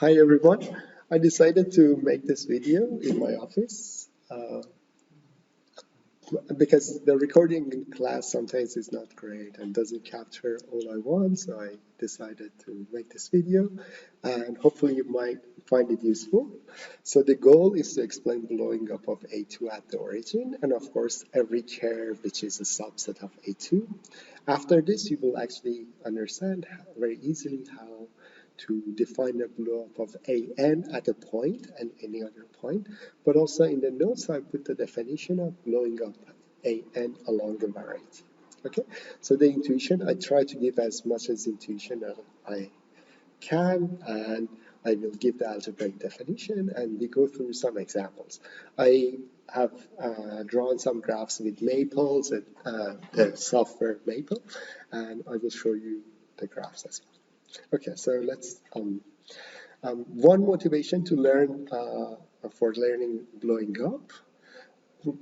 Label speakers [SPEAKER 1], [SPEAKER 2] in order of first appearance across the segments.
[SPEAKER 1] Hi everyone. I decided to make this video in my office because the recording in class sometimes is not great and doesn't capture all I want, so I decided to make this video and hopefully you might find it useful. So the goal is to explain blowing up of A2 at the origin and of course every curve which is a subset of A2. After this you will actually understand very easily how to define a blow up of an at a point and any other point, but also in the notes I put the definition of blowing up an along the variety. Okay, so the intuition, I try to give as much as intuition as I can, and I will give the algebraic definition and we go through some examples. I have drawn some graphs with Maples and the software Maple, and I will show you the graphs as well. Okay, so let's, one motivation to learn, for learning blowing up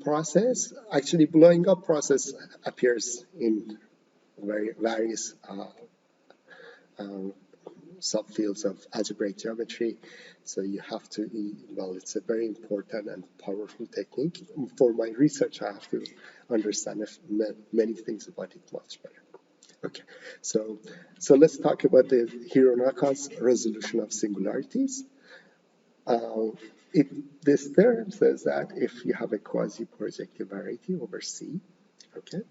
[SPEAKER 1] process, actually blowing up process appears in various subfields of algebraic geometry. So you have to, well, it's a very important and powerful technique. For my research, I have to understand many things about it much better. Okay, so let's talk about the Hironaka's resolution of singularities. This theorem says that if you have a quasi-projective variety over C, okay,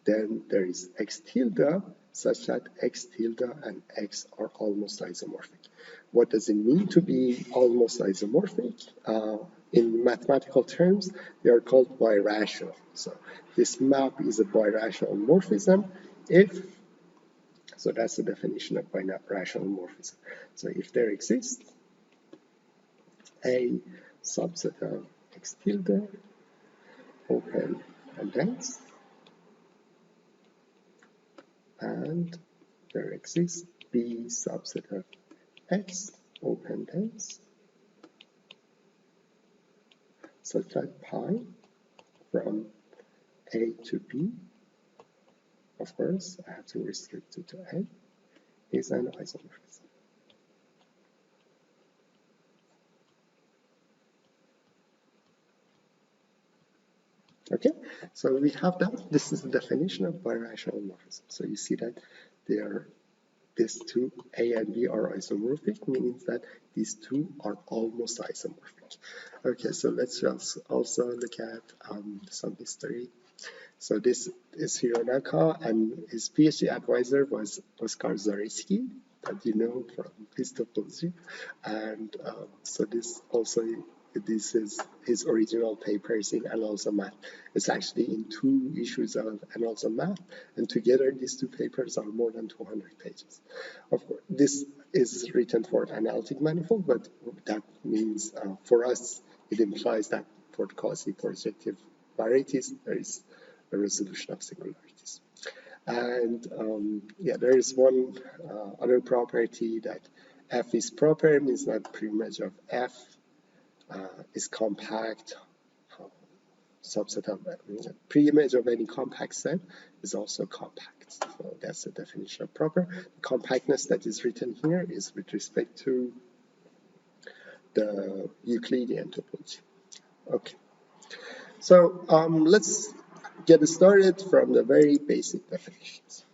[SPEAKER 1] then there is x tilde such that x tilde and x are almost isomorphic. What does it mean to be almost isomorphic? In mathematical terms, they are called birational. So this map is a birational morphism if, so that's the definition of birational morphism. So if there exists a subset of x tilde, open and dense, and there exists B subset of X, open dense, such that pi from A to B, of course, I have to restrict it to A, is an isomorphism. Okay, so we have that. This is the definition of birational morphism. So you see that these two, A and B, are isomorphic, means that these two are almost isomorphic. Okay, so let's just also look at some history. So this is Hironaka, and his PhD advisor was Oskar Zariski, that you know from histology. And so this is his original papers in and also math. It's actually in 2 issues of and also math, and together these 2 papers are more than 200 pages. Of course, this is written for analytic manifold, but that means for us it implies that for quasi-projective varieties there is a resolution of singularities. And yeah, there is one other property that F is proper, means that preimage of F is compact. Subset of preimage of any compact set is also compact. So that's the definition of proper. The compactness that is written here is with respect to the Euclidean topology. Okay. So let's get started from the very basic definitions.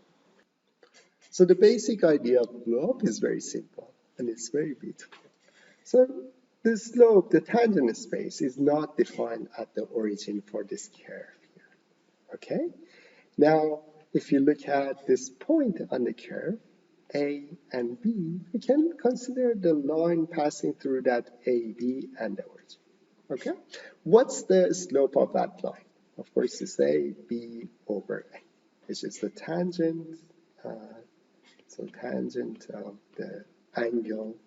[SPEAKER 1] So the basic idea of blow-up is very simple and it's very beautiful. So the slope, the tangent space, is not defined at the origin for this curve here. Okay? Now, if you look at this point on the curve, A and B, we can consider the line passing through that AB and the origin. Okay? What's the slope of that line? Of course, it's A, B over A, which is the tangent, so tangent of the angle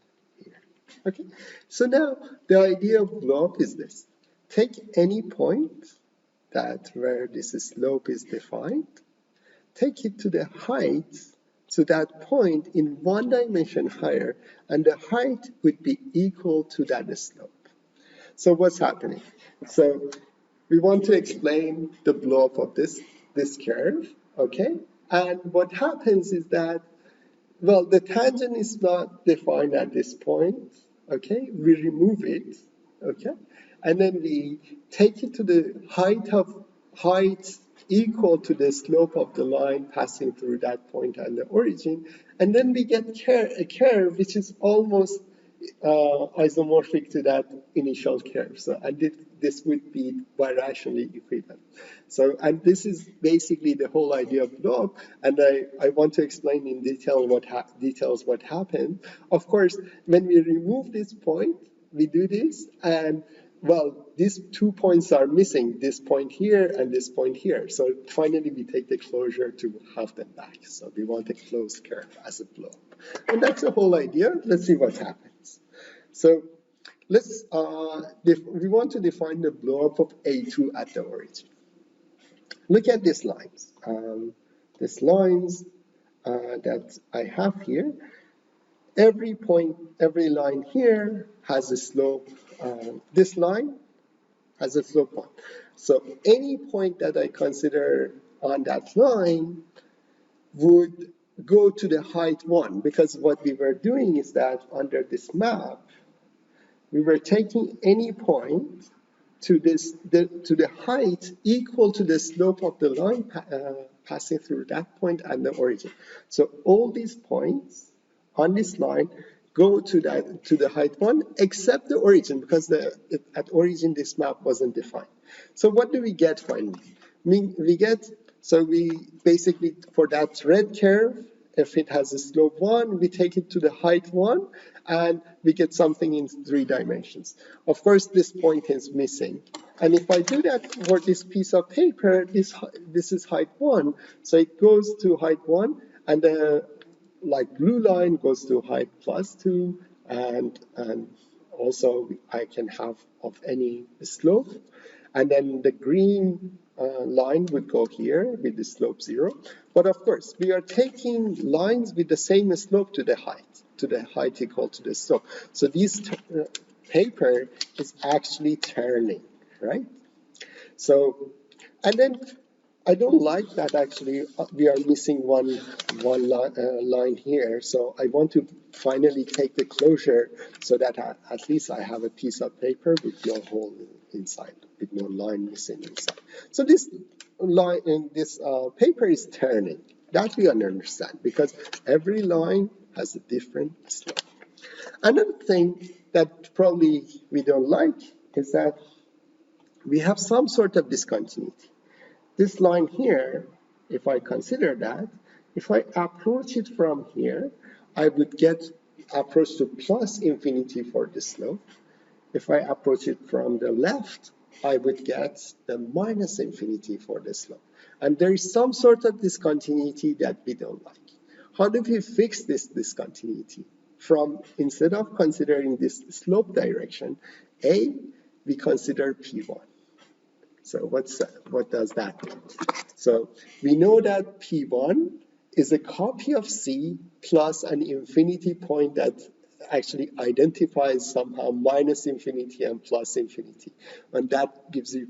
[SPEAKER 1] here. Okay, so now the idea of blow-up is this. Take any point that where this slope is defined, take it to the height to that point in 1 dimension higher, and the height would be equal to that slope. So what's happening? So we want to explain the blow-up of this curve, okay? And what happens is that, well, the tangent is not defined at this point, okay? We remove it, okay? And then we take it to the height equal to the slope of the line passing through that point and the origin, and then we get a curve which is almost isomorphic to that initial curve. So, and this would be birationally equivalent. So, and this is basically the whole idea of blow-up, and I want to explain in detail what happened. Of course, when we remove this point, we do this, and well, these 2 points are missing, this point here and this point here. So finally, we take the closure to have them back. So we want a closed curve as a blow-up. And that's the whole idea. Let's see what happens. So let's, we want to define the blow-up of A2 at the origin. Look at these lines. These lines that I have here, every line here has a slope. This line has a slope 1. So any point that I consider on that line would go to the height 1, because what we were doing is that under this map, we were taking any point to the height equal to the slope of the line passing through that point and the origin. So all these points on this line go to the height 1 except the origin, because at origin this map wasn't defined. So what do we get finally? So we basically, for that red curve, if it has a slope 1, we take it to the height 1, and we get something in 3 dimensions. Of course, this point is missing. And if I do that for this piece of paper, this is height 1. So it goes to height 1, and the blue line goes to height +2, and also I can have of any slope. And then the green line would go here with the slope 0. But of course, we are taking lines with the same slope to the height equal to the slope. So this paper is actually turning, right? So, and then I don't like that actually we are missing one line here. So I want to finally take the closure so that at least I have a piece of paper with no hole inside, with no line missing inside. So this line in this paper is turning. That we understand because every line has a different slope. Another thing that probably we don't like is that we have some sort of discontinuity. This line here, if I consider that, if I approach it from here, I would get approach to +infinity for the slope. If I approach it from the left, I would get the -infinity for the slope. And there is some sort of discontinuity that we don't like. How do we fix this discontinuity? Instead of considering this slope direction, we consider P1. So what does that mean? So we know that P1 is a copy of C plus an infinity point that actually identifies somehow -infinity and +infinity. And that gives you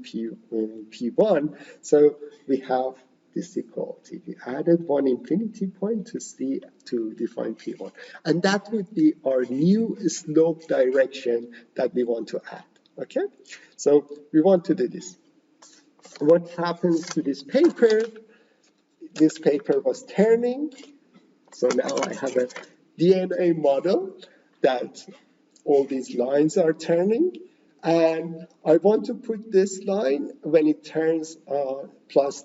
[SPEAKER 1] P1. So we have this equality. We added one infinity point to C to define P1. And that would be our new slope direction that we want to add. Okay? So we want to do this. What happens to this paper? This paper was turning. So now I have a DNA model that all these lines are turning. And I want to put this line when it turns plus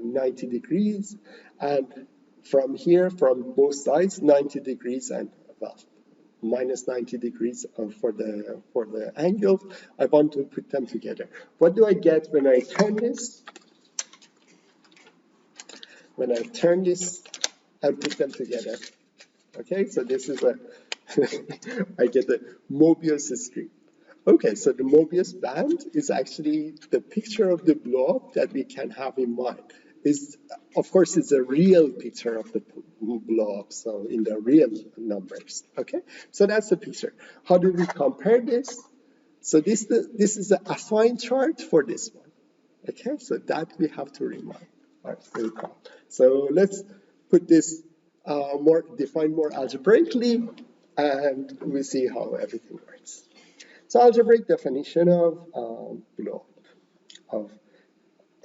[SPEAKER 1] 90 degrees. And from here, from both sides, 90 degrees and well, -90 degrees for the angle. I want to put them together. What do I get when I turn this? When I turn this and put them together. Okay, so this is I get a Mobius strip. Okay, so the Mobius band is actually the picture of the blob that we can have in mind. Of course, it's a real picture of the blob, so in the real numbers, okay? So that's the picture. How do we compare this? So this is an affine chart for this one, okay? So that we have to remind. All right, so let's put this define more algebraically. and we see how everything works. So algebraic definition of blob of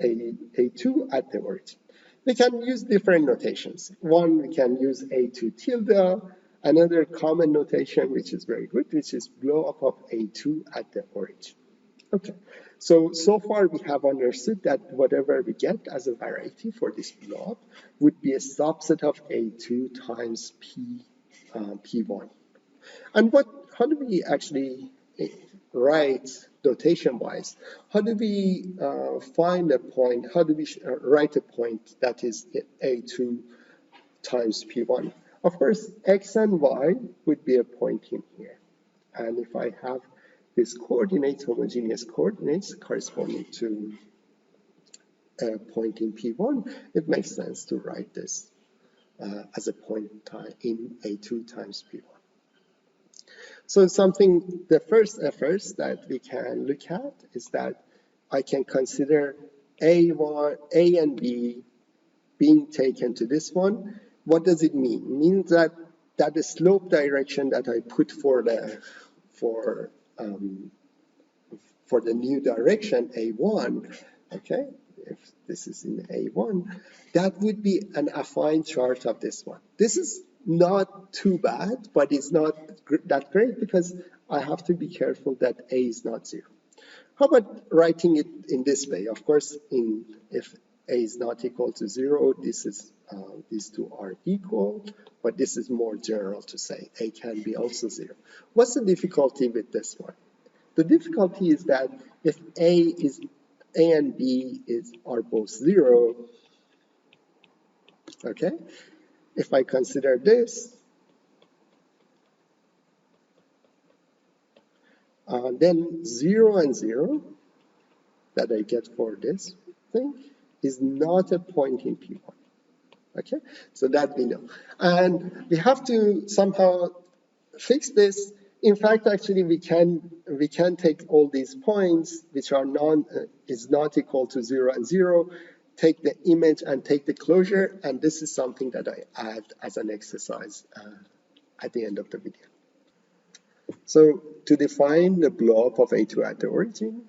[SPEAKER 1] A2 at the origin. We can use different notations. One, we can use A2 tilde, another common notation, which is very good, which is blow up of A2 at the origin. Okay, so far we have understood that whatever we get as a variety for this blob would be a subset of A2 times P1. And how do we actually write notation-wise? How do we find a point? How do we write a point that is A2 times P1? Of course, X and Y would be a point in here. And if I have these coordinates, homogeneous coordinates corresponding to a point in P1, it makes sense to write this as a point in A2 times P1. So the first efforts that we can look at is that I can consider A and B being taken to this one. What does it mean? It means that the slope direction that I put for the new direction, A1, okay, if this is in A1, that would be an affine chart of this one. This is not too bad, but it's not that great because I have to be careful that A is not 0. How about writing it in this way? Of course, if A is not equal to 0, these two are equal, but this is more general to say. A can be also 0. What's the difficulty with this one? The difficulty is that if A and B are both 0, okay? If I consider this, then 0 and 0 that I get for this thing is not a point in P1. Okay, so that we know. And we have to somehow fix this. In fact, actually, we can take all these points, which are is not equal to 0 and 0, take the image and take the closure, and this is something that I add as an exercise at the end of the video. So to define the blob of A2 at the origin,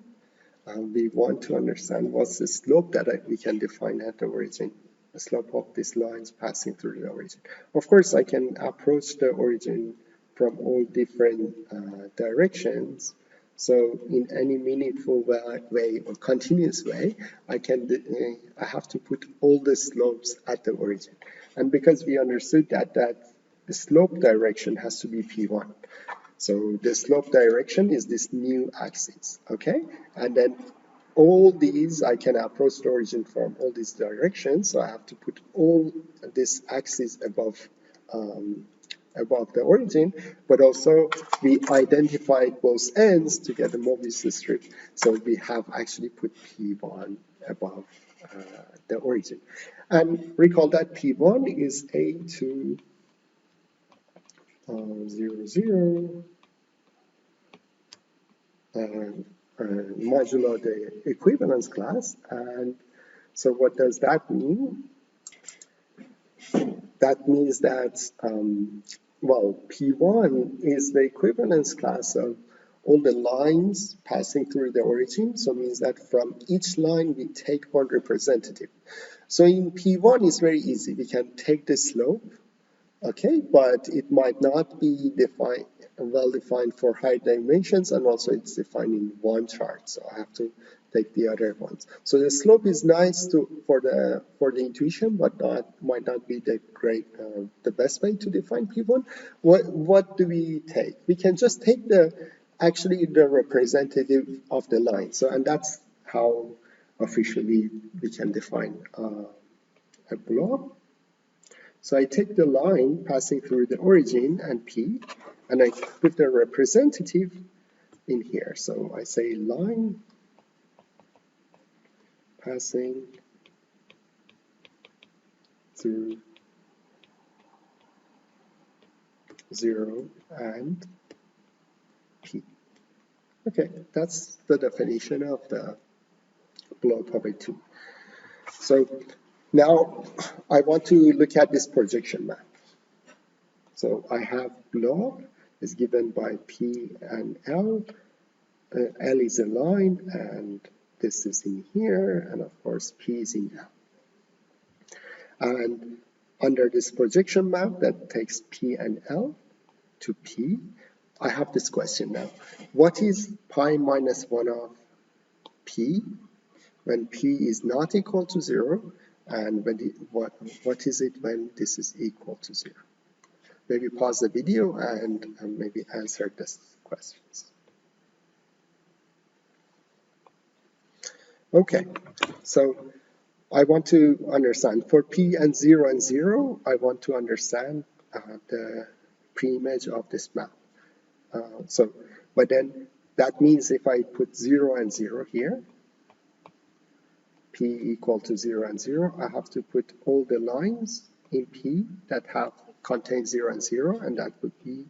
[SPEAKER 1] we want to understand what's the slope that we can define at the origin, the slope of these lines passing through the origin. Of course, I can approach the origin from all different directions. So in any meaningful way or continuous way, I have to put all the slopes at the origin. And because we understood that the slope direction has to be P1. So the slope direction is this new axis, okay? And then all these, I can approach the origin from all these directions, so I have to put all this axis above the origin, but also we identified both ends to get a Mobius strip, so we have actually put P1 above the origin. And recall that P1 is A2 0, 0, modulo the equivalence class. And so what does that mean? That means that, well, P1 is the equivalence class of all the lines passing through the origin. So it means that from each line we take one representative. So in P1 it's very easy. We can take the slope, okay, but it might not be well defined for high dimensions, and also it's defined in one chart, so I have to take the other ones. So the slope is nice for the intuition, but might not be the best way to define P1. What do we take? We can just take the representative of the line. So, and that's how officially we can define a blob. So I take the line passing through the origin and P, and I put the representative in here. So I say line passing through 0 and P. Okay, that's the definition of the blob of A2. So now I want to look at this projection map. So I have blob, is given by P and L. L is a line, and this is in here, and of course P is in L. And under this projection map that takes P and L to P, I have this question now. What is pi minus 1 of P when P is not equal to 0, and when what is it when this is equal to 0? Maybe pause the video and maybe answer these questions. Okay, so I want to understand for P and 0, I want to understand the preimage of this map. But then that means if I put 0 and 0 here, P equal to 0 and 0, I have to put all the lines in P that contain 0 and 0, and that would be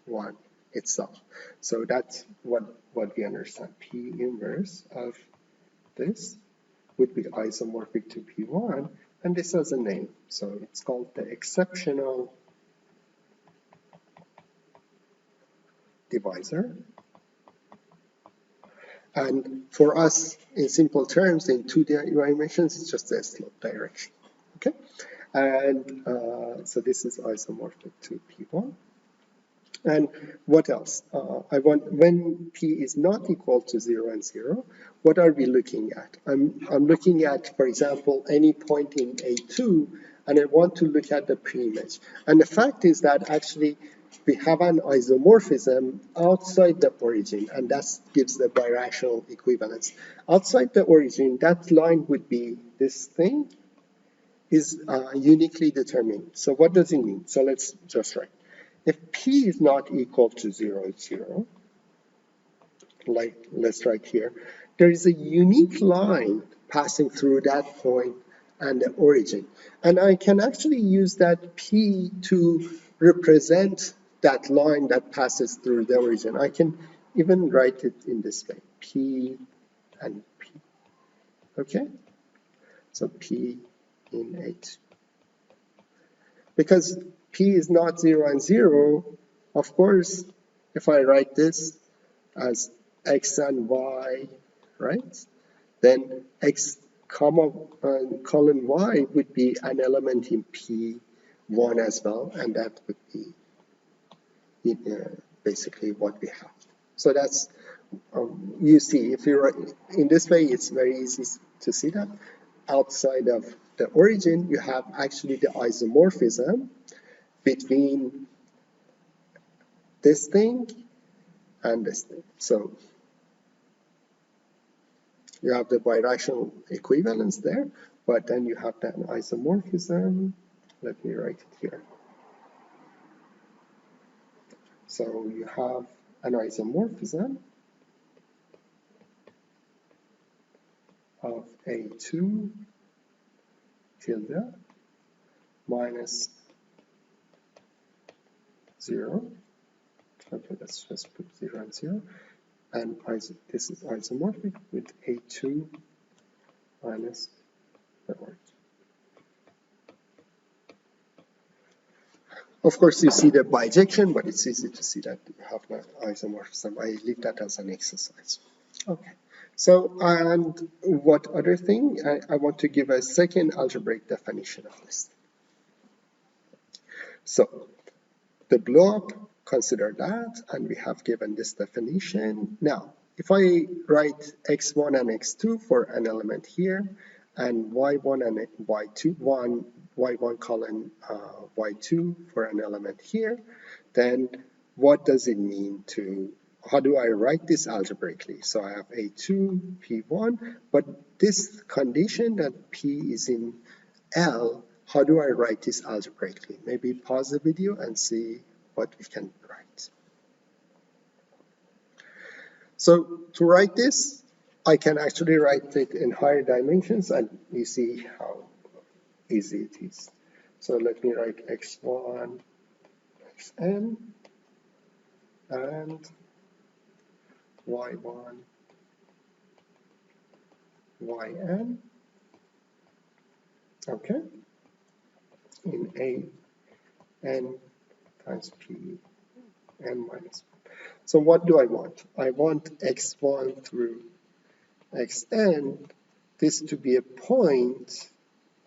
[SPEAKER 1] P1 itself. So that's what we understand. P inverse of this would be isomorphic to P1, and this has a name. So it's called the exceptional divisor. And for us, in simple terms, in 2 dimensions, it's just the slope direction. Okay, and so this is isomorphic to P1. And what else? When P is not equal to 0 and 0, what are we looking at? I'm looking at, for example, any point in A2, and I want to look at the preimage. And the fact is that actually we have an isomorphism outside the origin, and that gives the birational equivalence. Outside the origin, that line would be this thing is uniquely determined. So what does it mean? So let's just write. If P is not equal to 0, 0, like let's write here, there is a unique line passing through that point and the origin. And I can actually use that P to represent that line that passes through the origin. I can even write it in this way, P and P. Okay? So P in H. Because P is not 0 and 0, of course, if I write this as X and Y, right? Then X colon Y would be an element in P1 as well, and that would be basically what we have. So that's, you see, if you write in this way, it's very easy to see that. Outside of the origin, you have actually the isomorphism between this thing and this thing. So you have the birational equivalence there, but then you have that isomorphism. Let me write it here. So you have an isomorphism of A2 tilde minus 0. Okay, let's just put 0 and 0. And this is isomorphic with A2 minus the origin. Of course, you see the bijection, but it's easy to see that you have that isomorphism. I leave that as an exercise. Okay. So, and what other thing? I want to give a second algebraic definition of this. So, the blow-up, consider that, and we have given this definition. Now, if I write x1 and x2 for an element here, and y1 and y2, y1 colon y2 for an element here, then what does it mean to, how do I write this algebraically? So I have A2, P1, but this condition that P is in L, how do I write this algebraically? Maybe pause the video and see what we can write. So to write this, I can actually write it in higher dimensions, and you see how easy it is. So let me write x1, xn, and y1, yn, okay, in a n times p n minus 1. So what do I want? I want x1 through xn, this to be a point,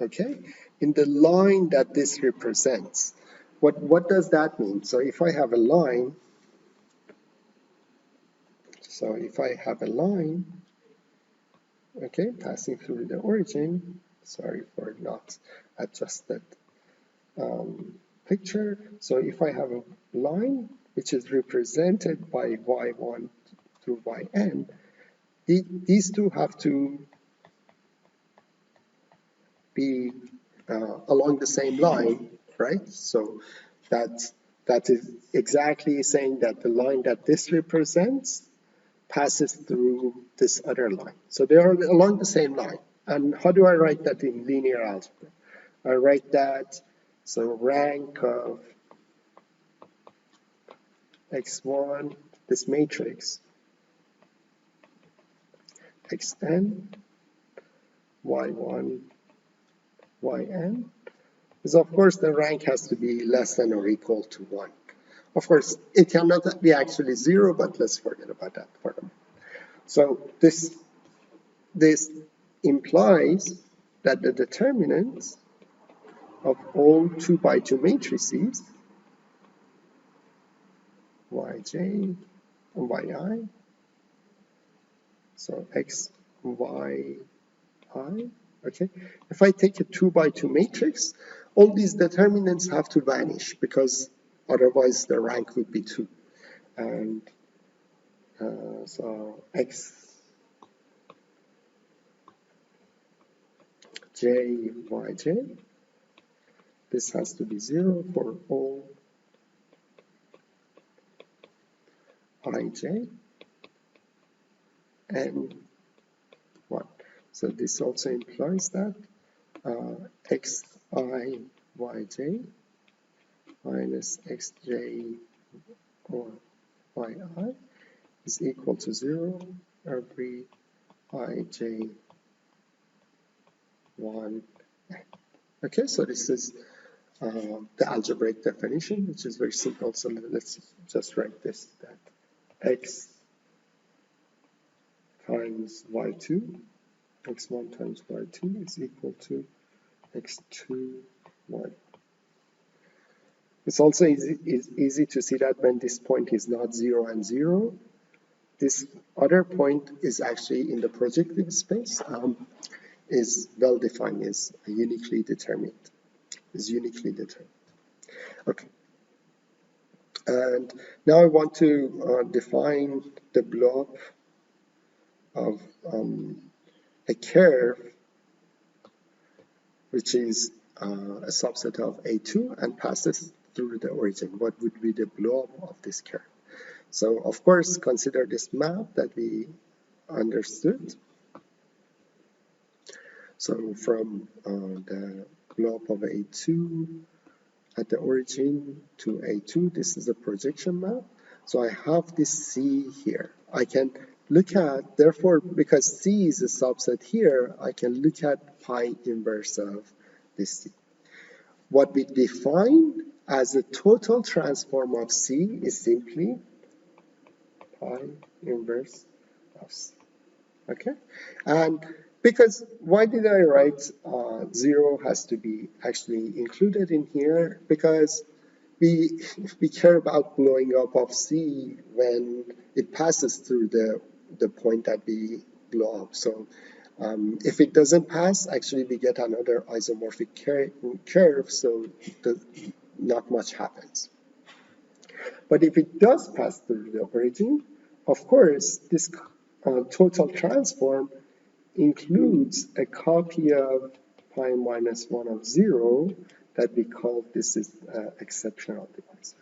[SPEAKER 1] okay, in the line that this represents. What does that mean? So if I have a line, okay, passing through the origin, sorry for not adjusted picture. So if I have a line which is represented by y1 through yn, these two have to be along the same line, right? So that is exactly saying that the line that this represents passes through this other line. So they are along the same line. And how do I write that in linear algebra? I write that, so rank of x1, this matrix, xn, y1, yn, is of course the rank has to be less than or equal to 1. Of course, it cannot be actually 0, but let's forget about that for a moment. So this implies that the determinants of all 2 by 2 matrices, yj and yi, so x, y, I, okay, if I take a 2 by 2 matrix, all these determinants have to vanish because otherwise the rank would be 2. And so x, j, yj, this has to be 0 for all ij and 1. So this also implies that xi yj minus xj or yi is equal to 0 every ij 1. Okay, so this is the algebraic definition, which is very simple. So let's just write this, that x times y2, x1 times y2 is equal to x2 y. It's also easy to see that when this point is not 0 and 0, this other point is actually in the projective space, is well defined, is uniquely determined. Okay. And now I want to define the blob of a curve which is a subset of A2 and passes through the origin. What would be the blob of this curve? So of course, consider this map that we understood. So from the blob of A2 at the origin to A2, this is a projection map. So I have this C here. I can look at, therefore, because C is a subset here, I can look at pi inverse of this C. What we define as a total transform of C is simply pi inverse of C. Okay? And because why did I write 0 has to be actually included in here? Because we care about blowing up of C when it passes through the point that we blow up. So if it doesn't pass, actually we get another isomorphic curve, so not much happens. But if it does pass through the origin, of course, this total transform includes a copy of pi minus 1 of 0 that we call this is exceptional divisor.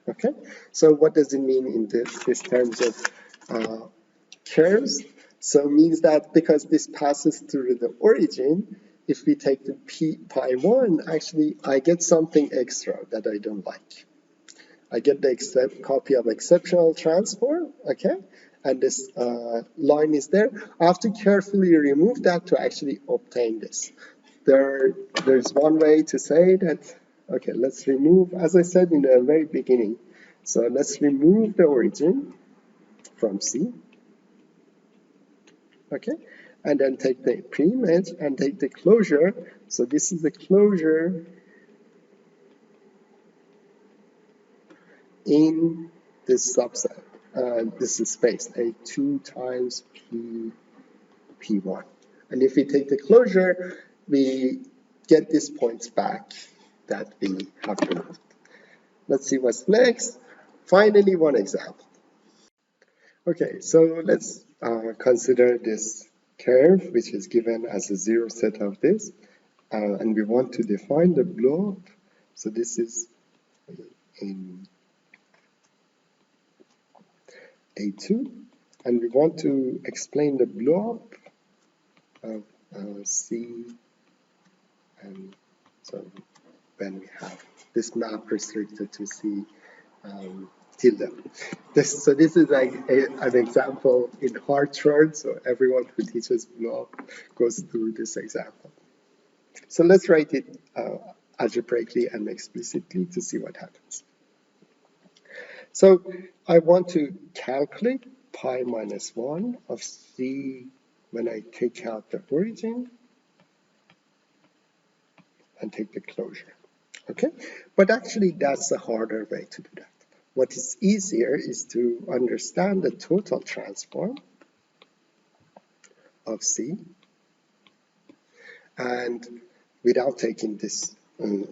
[SPEAKER 1] Okay, so what does it mean in this terms of curves? So it means that because this passes through the origin, if we take the pi 1, actually I get something extra that I don't like. I get the copy of exceptional transform, okay? and this line is there. I have to carefully remove that to actually obtain this. There's one way to say that, okay, let's remove, as I said in the very beginning, so let's remove the origin from C, okay, and then take the pre-image and take the closure. So this is the closure in this subset. This is space A2 times P1. And if we take the closure, we get these points back that we have removed. Let's see what's next. Finally, one example. Okay, so let's consider this curve, which is given as a zero set of this. And we want to define the blow-up. So this is in A2. And we want to explain the blow-up of C, and so when we have this map restricted to C tilde. So this is like an example in Hartshorn, so everyone who teaches blow-up goes through this example. So let's write it algebraically and explicitly to see what happens. So I want to calculate pi minus 1 of C when I take out the origin and take the closure, okay? But actually that's a harder way to do that. What is easier is to understand the total transform of C and without taking this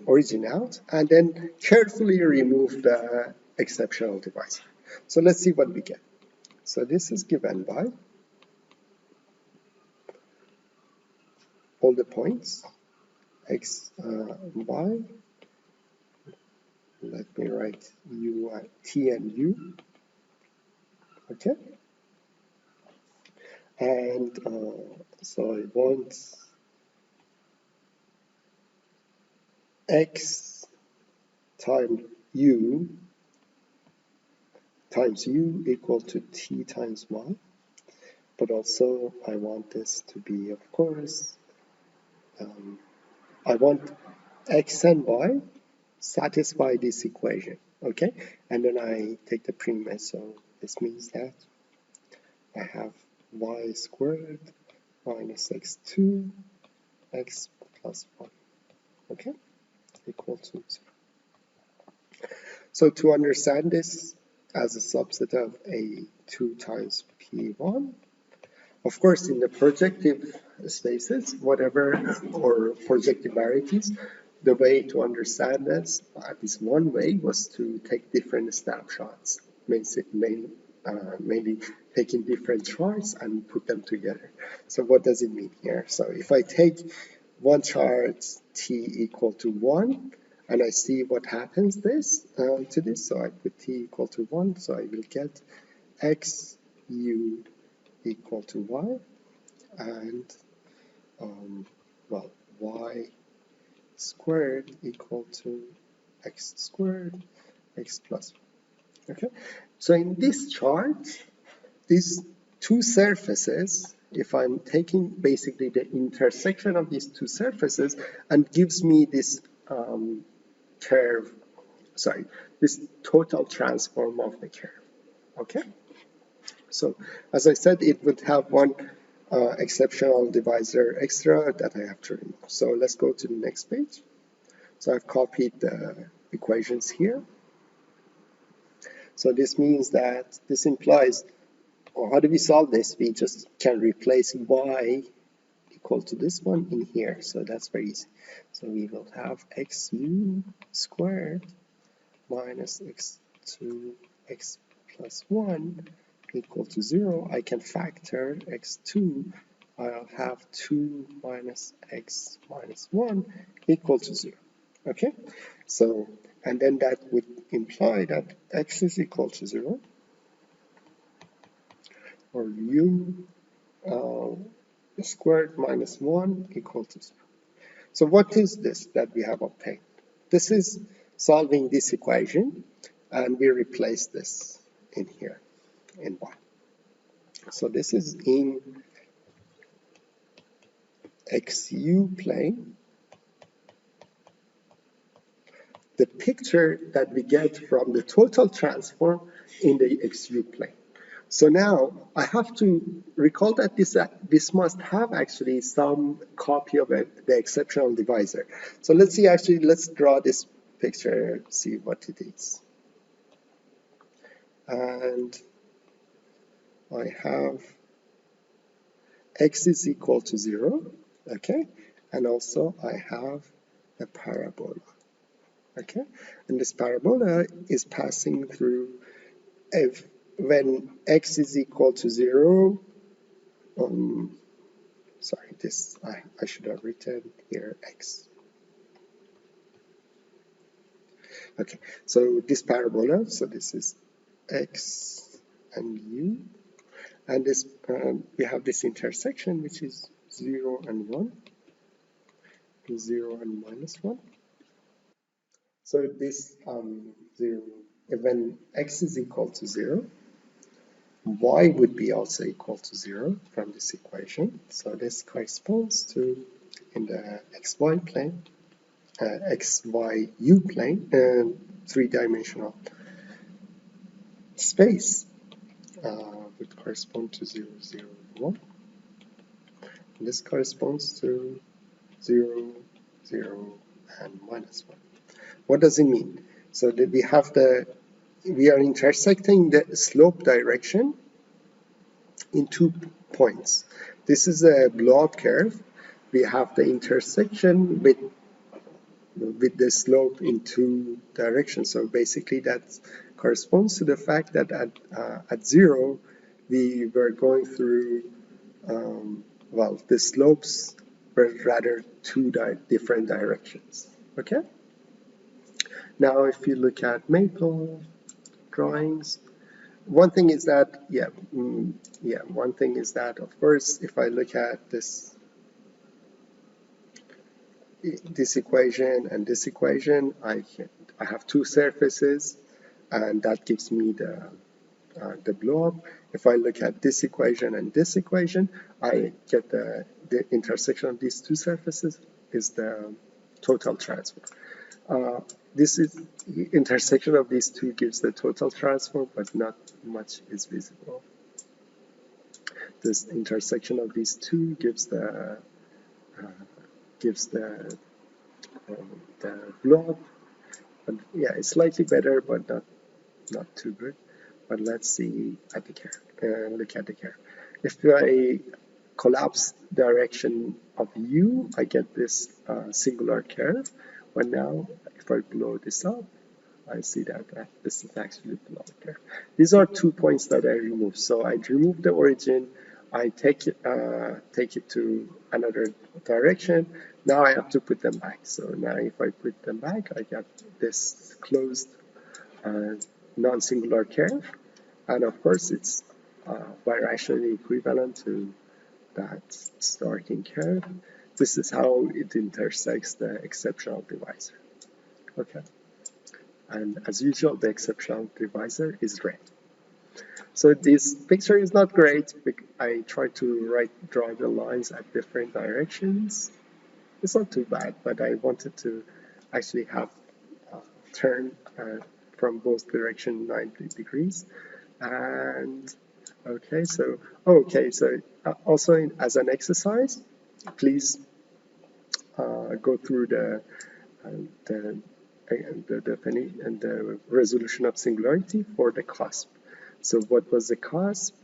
[SPEAKER 1] origin out, and then carefully remove the exceptional divisor. So let's see what we get. So this is given by all the points x, y. Let me write u, t, and u. Okay. And so I want x times u equal to t times y. But also I want this to be, of course, I want x and y satisfy this equation, okay? And then I take the premise, so this means that I have y squared minus x2 x plus 1, okay, equal to 0. So to understand this as a subset of A2 times P1, of course, in the projective spaces, whatever, or projective varieties, the way to understand this, at least one way, was to take different snapshots, mainly taking different charts and put them together. So what does it mean here? So if I take one chart t equal to 1, and I see what happens to this, so I put t equal to 1, so I will get x u equal to y, and well, y squared equal to x squared, x plus 1. Okay, so in this chart, these two surfaces, if I'm taking basically the intersection of these two surfaces, and gives me this curve, sorry, this total transform of the curve. Okay, so as I said, it would have one exceptional divisor extra that I have to remove. So let's go to the next page. So I've copied the equations here. So this means that this implies, or how do we solve this? We just can replace y equal to this one in here. So that's very easy. So we will have xu squared minus x2 x plus 1 equal to 0. I can factor x2. I'll have 2 minus x minus 1 equal to 0. Okay, so, and then that would imply that x is equal to 0, or u squared minus 1 equal to 0. So what is this that we have obtained? This is solving this equation, and we replace this in here, in y. So this is in XU plane. The picture that we get from the total transform in the XU plane. So now I have to recall that this must have actually some copy of it, the exceptional divisor. So let's see, actually, let's draw this picture, see what it is. And I have x is equal to 0, okay? And also I have a parabola, okay? And this parabola is passing through, if when x is equal to 0, sorry, this I should have written here x. Okay, so this parabola, so this is x and u, and this we have this intersection which is 0 and 1, 0 and minus 1. So this 0, when x is equal to 0, y would be also equal to 0 from this equation. So this corresponds to, in the xy plane, xyu plane, three-dimensional space would correspond to 0, 0, 1. And this corresponds to 0, 0, and minus 1. What does it mean? So that we are intersecting the slope direction in 2 points. This is a blow-up curve. We have the intersection with the slope in 2 directions. So basically that corresponds to the fact that at 0 we were going through, well, the slopes were rather 2 different directions. Okay? Now if you look at maple drawings, one thing is that, one thing is that, of course, if I look at this equation and this equation, I have 2 surfaces, and that gives me the blow-up. If I look at this equation and this equation, I get the intersection of these 2 surfaces is the total transform. This is the intersection of these 2 gives the total transform, but not much is visible. This intersection of these 2 gives the blow-up. But yeah, it's slightly better, but not too good. But let's see at the curve. Look at the curve. If I collapse direction of u, I get this singular curve. But now, if I blow this up, I see that this is actually the blow-up curve. These are 2 points that I removed. So I remove the origin. I take it to another direction. Now I have to put them back. So now if I put them back, I get this closed non-singular curve. And of course, it's birationally equivalent to that starting curve. This is how it intersects the exceptional divisor. Okay. And as usual, the exceptional divisor is red. So this picture is not great. I tried to draw the lines at different directions. It's not too bad, but I wanted to actually have turn from both directions 90 degrees. And okay, so also as an exercise, please go through the definition and the resolution of singularity for the cusp. So what was the cusp?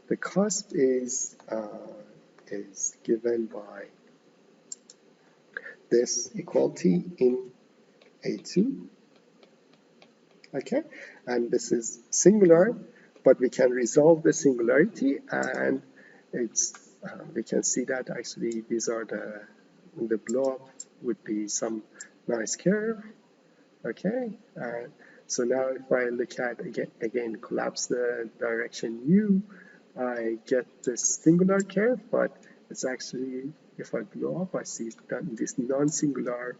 [SPEAKER 1] The cusp is given by this equality in A2. Okay, and this is singular, but we can resolve the singularity, and it's we can see that actually these are the blow-up would be some nice curve. Okay, so now if I look at again collapse the direction u, I get this singular curve, but it's actually, if I blow up, I see this non-singular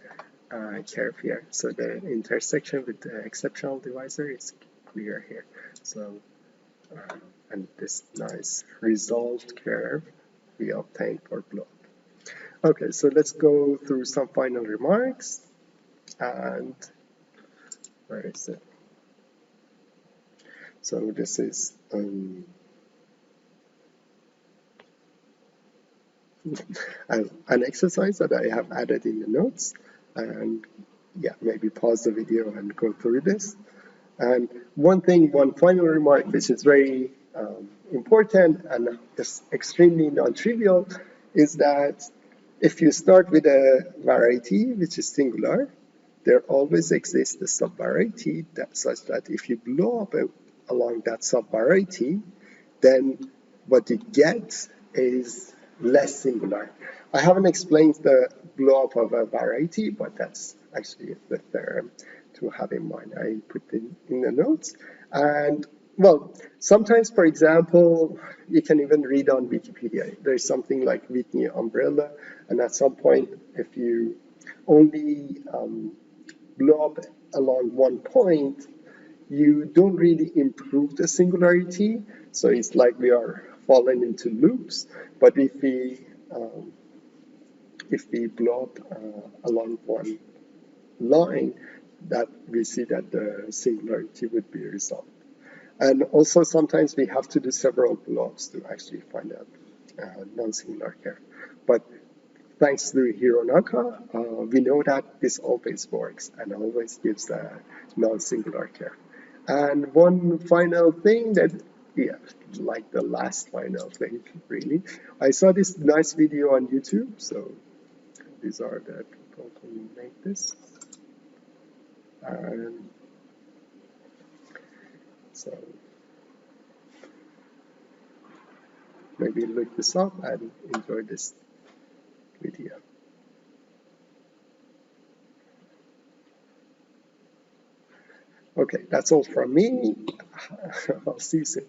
[SPEAKER 1] curve here. So the intersection with the exceptional divisor is clear here. So and this nice resolved curve we obtained for blow-up. Okay, so let's go through some final remarks. And where is it? So this is an exercise that I have added in the notes, and yeah, maybe pause the video and go through this. And one final remark, which is very important and is extremely non-trivial, is that if you start with a variety which is singular, there always exists a subvariety such that if you blow up along that subvariety, then what you get is less singular. I haven't explained the blow up of a variety, but that's actually the theorem to have in mind. I put it in the notes. And well, sometimes, for example, you can even read on Wikipedia. There's something like Whitney umbrella, and at some point, if you only blow up along one point, you don't really improve the singularity. So it's like we are falling into loops. But if we blow up along one line, that we see that the singularity would be resolved. And also sometimes we have to do several blobs to actually find out non-singular curve. But thanks to Hironaka, we know that this always works and always gives a non-singular curve. And one final thing that, yeah, like the last final thing, really. I saw this nice video on YouTube, so these are the people who make this. And so maybe look this up and enjoy this video. Okay, that's all from me. I'll see you soon.